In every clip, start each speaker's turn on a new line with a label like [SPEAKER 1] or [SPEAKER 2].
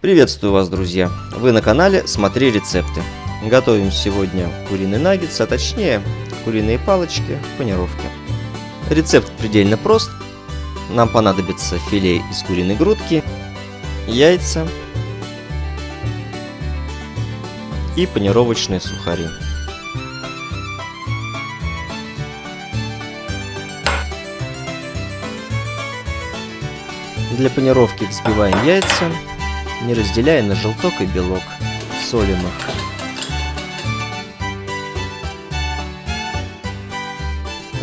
[SPEAKER 1] Приветствую вас, друзья! Вы на канале Смотри рецепты. Готовим сегодня куриные наггетсы, а точнее куриные палочки в панировке. Рецепт предельно прост. Нам понадобится филе из куриной грудки, яйца и панировочные сухари. Для панировки взбиваем яйца, не разделяя на желток и белок. Солим их.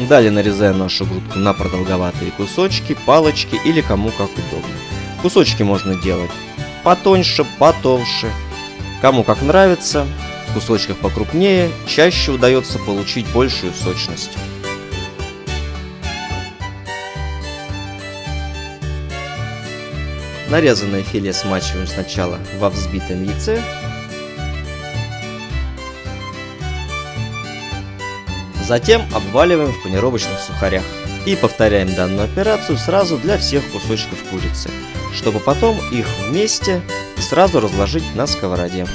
[SPEAKER 1] Далее нарезаем нашу грудку на продолговатые кусочки, палочки или кому как удобно. Кусочки можно делать потоньше, потолще, кому как нравится. В кусочках покрупнее чаще удается получить большую сочность. Нарезанное филе смачиваем сначала во взбитом яйце. Затем обваливаем в панировочных сухарях. И повторяем данную операцию сразу для всех кусочков курицы, чтобы потом их вместе и сразу разложить на сковороде.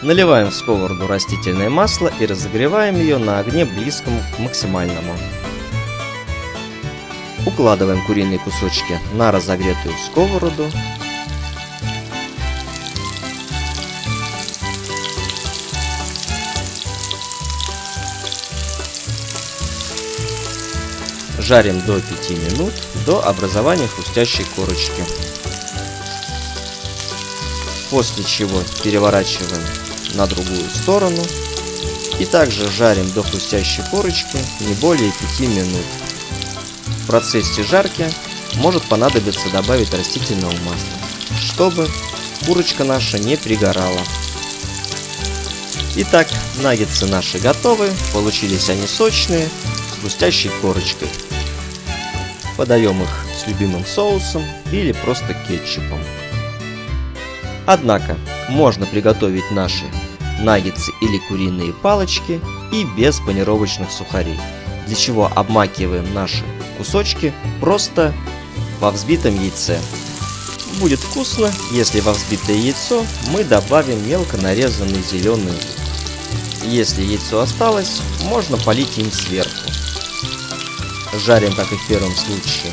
[SPEAKER 1] Наливаем в сковороду растительное масло и разогреваем ее на огне близком к максимальному. Укладываем куриные кусочки на разогретую сковороду. Жарим до 5 минут, до образования хрустящей корочки. После чего переворачиваем на другую сторону. И также жарим до хрустящей корочки не более 5 минут. В процессе жарки может понадобиться добавить растительного масла, чтобы курочка наша не пригорала. Итак, наггетсы наши готовы. Получились они сочные, с хрустящей корочкой. Подаем их с любимым соусом или просто кетчупом. Однако, можно приготовить наши наггетсы или куриные палочки и без панировочных сухарей, для чего обмакиваем наши кусочки просто во взбитом яйце. Будет вкусно, если во взбитое яйцо мы добавим мелко нарезанный зеленый лук. Если яйцо осталось, можно полить им сверху. Жарим, как и в первом случае,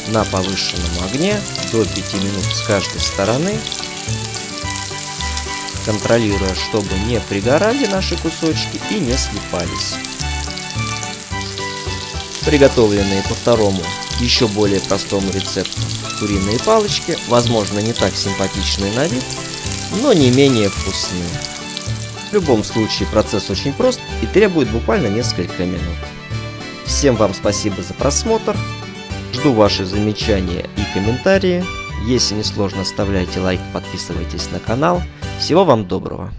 [SPEAKER 1] на повышенном огне до 5 минут с каждой стороны, контролируя, чтобы не пригорали наши кусочки и не слипались. Приготовленные по второму, еще более простому рецепту куриные палочки, возможно, не так симпатичные на вид, но не менее вкусные. В любом случае процесс очень прост и требует буквально несколько минут. Всем вам спасибо за просмотр. Жду ваши замечания и комментарии. Если не сложно, оставляйте лайк, подписывайтесь на канал. Всего вам доброго.